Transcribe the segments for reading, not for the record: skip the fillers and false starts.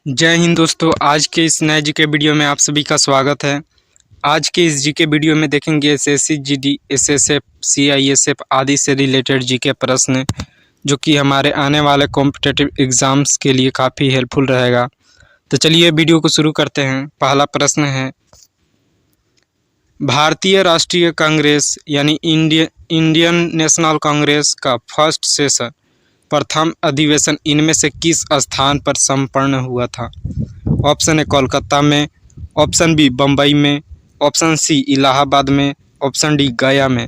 जय हिंद दोस्तों। आज के इस नए जीके वीडियो में आप सभी का स्वागत है। आज के इस जीके वीडियो में देखेंगे एसएससी, जीडी, एसएसएफ, सीआईएसएफ आदि से रिलेटेड जीके प्रश्न, जो कि हमारे आने वाले कॉम्पिटिटिव एग्ज़ाम्स के लिए काफ़ी हेल्पफुल रहेगा। तो चलिए वीडियो को शुरू करते हैं। पहला प्रश्न है, भारतीय राष्ट्रीय कांग्रेस यानी इंडियन नेशनल कांग्रेस का फर्स्ट सेशन प्रथम अधिवेशन इनमें से किस स्थान पर संपन्न हुआ था? ऑप्शन ए कोलकाता में, ऑप्शन बी बम्बई में, ऑप्शन सी इलाहाबाद में, ऑप्शन डी गया में।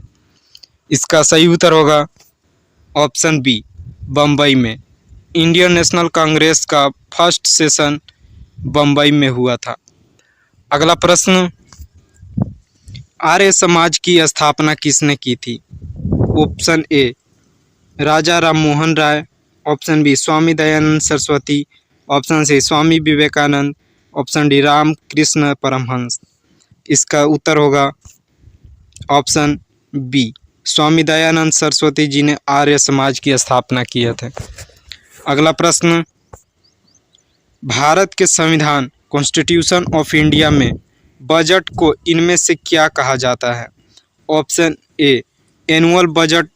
इसका सही उत्तर होगा ऑप्शन बी बम्बई में। इंडियन नेशनल कांग्रेस का फर्स्ट सेशन बम्बई में हुआ था। अगला प्रश्न, आर्य समाज की स्थापना किसने की थी? Option A Raja Ram Mohan Roy, option B Swami Dayanand Saraswati, option C Swami Vivekananda, option D Ram Krishna Paramhans. इसका उत्तर होगा ऑप्शन बी स्वामी दयानंद सरस्वती जी ने आर्य समाज की स्थापना किए थे। अगला प्रश्न, भारत के संविधान कॉन्स्टिट्यूशन ऑफ इंडिया में बजट को इनमें से क्या कहा जाता है? Option A annual budget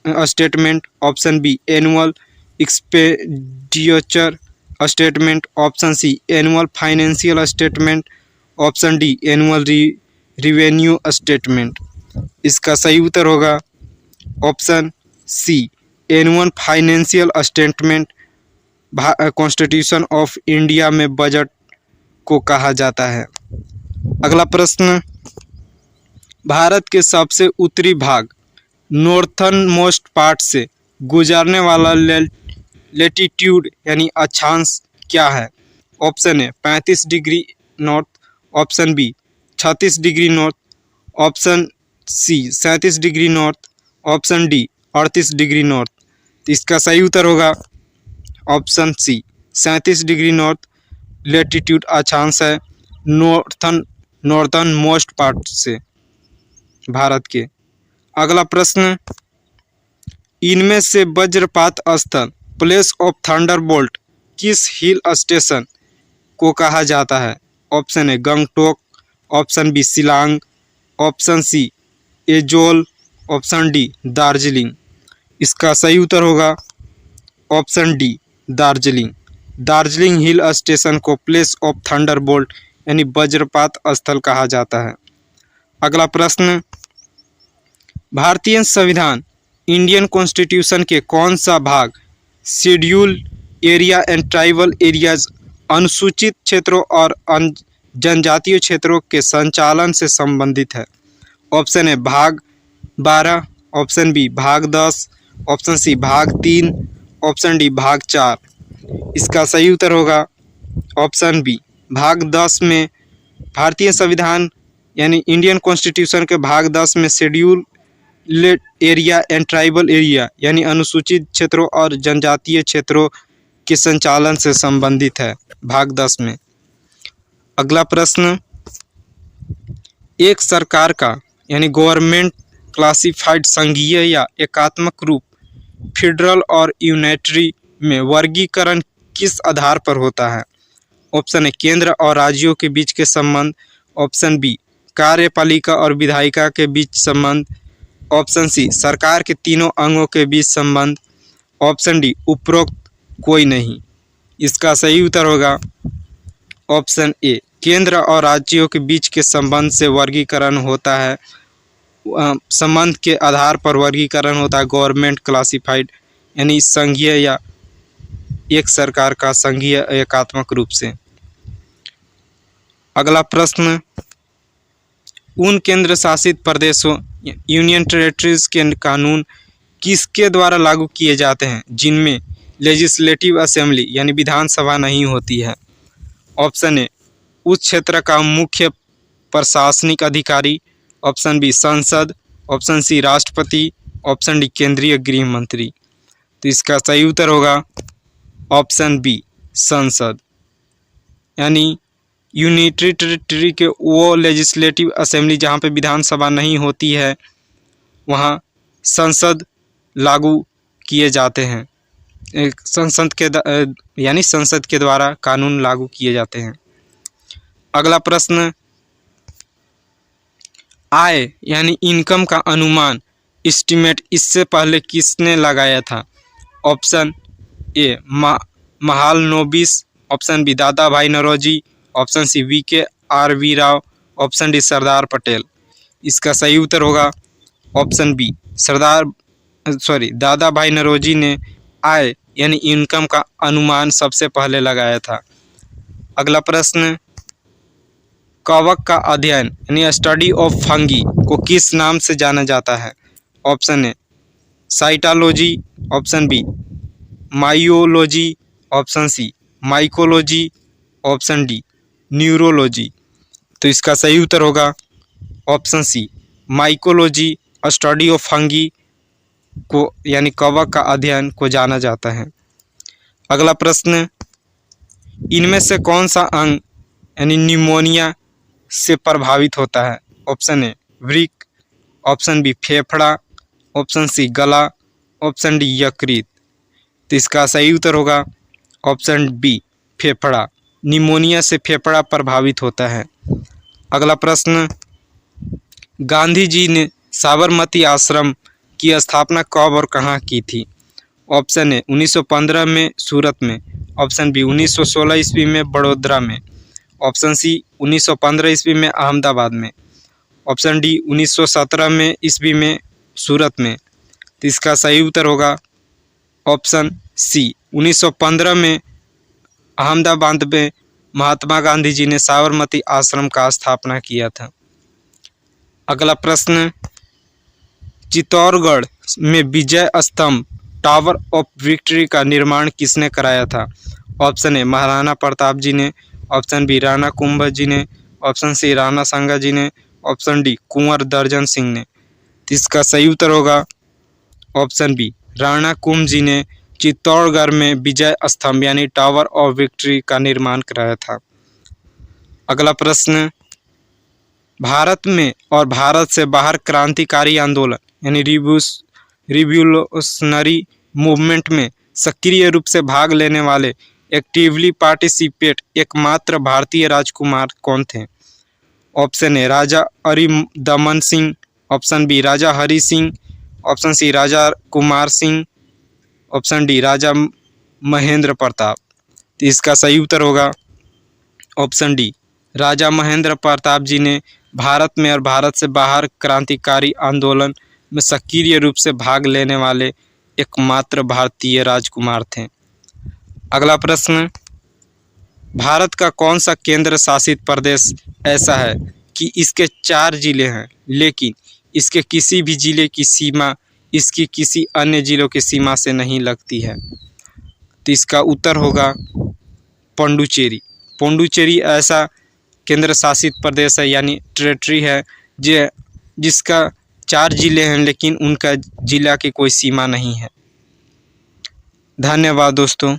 statement, option B annual expenditure statement, option C annual financial statement, option D annual revenue statement. इसका सही उत्तर होगा option C annual financial statement. Constitution of India में बजट को कहा जाता है। अगला प्रश्न, भारत के सबसे उत्तरी भाग नॉर्थर्न मोस्ट पार्ट से गुजरने वाला लेटीट्यूड यानी अक्षांश क्या है? Option A 35 degree north, option B 36 degree north, option C 37 degree north, option D 38 degree north. इसका सही उत्तर होगा option C 37 degree north latitude अक्षांश है नॉर्थर्न मोस्ट पार्ट से भारत के। अगला प्रश्न, इनमें से वज्रपात स्थल प्लेस ऑफ थंडरबोल्ट किस हिल स्टेशन को कहा जाता है? Option A Gangtok, option B Shillong, option C Aizawl, option D Darjeeling. इसका सही उत्तर होगा option D Darjeeling. Darjeeling hill station को प्लेस ऑफ थंडरबोल्ट यानी वज्रपात स्थल कहा जाता है। अगला प्रश्न, भारतीय संविधान इंडियन कॉन्स्टिट्यूशन के कौन सा भाग schedule area and tribal areas अनुसूचित क्षेत्रों और जनजातीय क्षेत्रों के संचालन से संबंधित है? ऑप्शन ए भाग 12, ऑप्शन बी भाग 10, ऑप्शन सी भाग 3, ऑप्शन डी भाग 4। इसका सही उत्तर होगा ऑप्शन बी भाग 10 में। भारतीय संविधान यानी इंडियन कॉन्स्टिट्यूशन के भाग 10 में schedule area and tribal area यानी अनुसूचित क्षेत्रों और जनजातीय क्षेत्रों के संचालन से संबंधित है भाग 10 में। अगला प्रश्न, एक सरकार का यानी गवर्नमेंट क्लासिफाइड संघीय या एकात्मक रूप फेडरल और यूनिटरी में वर्गीकरण किस आधार पर होता है? ऑप्शन ए केंद्र और राज्यों के बीच के संबंध, ऑप्शन बी कार्यपालिका और विधायिका के बीच संबंध, ऑप्शन सी सरकार के तीनों अंगों के बीच संबंध, ऑप्शन डी उपरोक्त कोई नहीं। इसका सही उत्तर होगा ऑप्शन ए केंद्र और राज्यों के बीच के संबंध से वर्गीकरण होता है। संबंध के आधार पर वर्गीकरण होता है गवर्नमेंट क्लासिफाइड यानी संघीय या एक सरकार का संघीय एकात्मक रूप से। अगला प्रश्न, उन केंद्र शासित प्रदेशों यूनियन टेरिटरीज के कानून किसके द्वारा लागू किए जाते हैं जिनमें लेजिस्लेटिव असेंबली यानी विधानसभा नहीं होती है? ऑप्शन ए उस क्षेत्र का मुख्य प्रशासनिक अधिकारी, ऑप्शन बी संसद, ऑप्शन सी राष्ट्रपति, ऑप्शन डी केंद्रीय गृह मंत्री। तो इसका सही उत्तर होगा ऑप्शन बी संसद। यानी यूनिटरी टेरिटरी के वो लेजिस्लेटिव असेंबली जहाँ पे विधानसभा नहीं होती है वहाँ संसद लागू किए जाते हैं। संसद के द्वारा कानून लागू किए जाते हैं। अगला प्रश्न, आय यानी इनकम का अनुमान एस्टिमेट इससे पहले किसने लगाया था? Option A Mahalanobis, option B Dada Bhai Naoroji, option C VKRV Rao, option D Sardar Patel. इसका सही उत्तर होगा ऑप्शन बी दादा भाई नौरोजी ने आय यानी इनकम का अनुमान सबसे पहले लगाया था। अगला प्रश्न, कवक का अध्ययन यानी स्टडी ऑफ फंगी को किस नाम से जाना जाता है? Option A cytology, option B myology, option C mycology, option D neurology. तो इसका सही उत्तर होगा option C mycology. Study of fungi को यानी कवक का अध्ययन को जाना जाता है। अगला प्रश्न, इनमें से कौन सा अंग यानी निमोनिया से प्रभावित होता है? ऑप्शन ए वृक्क, ऑप्शन बी फेफड़ा, ऑप्शन सी गला, ऑप्शन डी यकृत। तो इसका सही उत्तर होगा ऑप्शन बी फेफड़ा। निमोनिया से फेफड़ा प्रभावित होता है। अगला प्रश्न, गांधी जी ने साबरमती आश्रम की स्थापना कब और कहाँ की थी? ऑप्शन ए 1915 में सूरत में, ऑप्शन बी 1916 ईस्वी में बड़ोदरा में, ऑप्शन सी 1915 ईस्वी में अहमदाबाद में, ऑप्शन डी 1917 में ईस्वी में सूरत में। तो इसका सही उत्तर होगा ऑप्शन सी 1915 में अहमदाबाद में महात्मा गांधी जी ने साबरमती आश्रम का स्थापना किया था। अगला प्रश्न, चित्तौड़गढ़ में विजय स्तंभ टावर ऑफ विक्ट्री का निर्माण किसने कराया था? ऑप्शन ए महाराणा प्रताप जी ने, ऑप्शन बी राणा कुंभ जी ने, ऑप्शन सी राणा सांगा जी ने, ऑप्शन डी कुंवर दर्जन सिंह ने। तो इसका सही उत्तर होगा ऑप्शन बी राणा कुंभ जी ने चित्तौड़गढ़ में विजय स्तंभ यानी टावर ऑफ विक्ट्री का निर्माण कराया था। अगला प्रश्न, भारत में और भारत से बाहर क्रांतिकारी आंदोलन यानी रिवॉल्यूशनरी मूवमेंट में सक्रिय रूप से भाग लेने वाले एक्टिवली पार्टिसिपेट एकमात्र भारतीय राजकुमार कौन थे? Option A Raja Aridaman Singh, option B Raja Hari Singh, option C Raja Kumar Singh, option D Raja Mahendra Pratap. तो इसका सही उत्तर होगा ऑप्शन डी राजा महेंद्र प्रताप जी ने भारत में और भारत से बाहर क्रांतिकारी आंदोलन में सक्रिय रूप से भाग लेने वाले एकमात्र भारतीय राजकुमार थे। अगला प्रश्न, भारत का कौन सा केंद्र शासित प्रदेश ऐसा है कि इसके 4 जिले हैं लेकिन इसके किसी भी जिले की सीमा इसकी किसी अन्य जिलों की सीमा से नहीं लगती है? तो इसका उत्तर होगा पुडुचेरी। पुडुचेरी ऐसा केंद्र शासित प्रदेश है यानी टेरिटरी है जिसका 4 जिले हैं लेकिन उनका जिला की कोई सीमा नहीं है। धन्यवाद दोस्तों।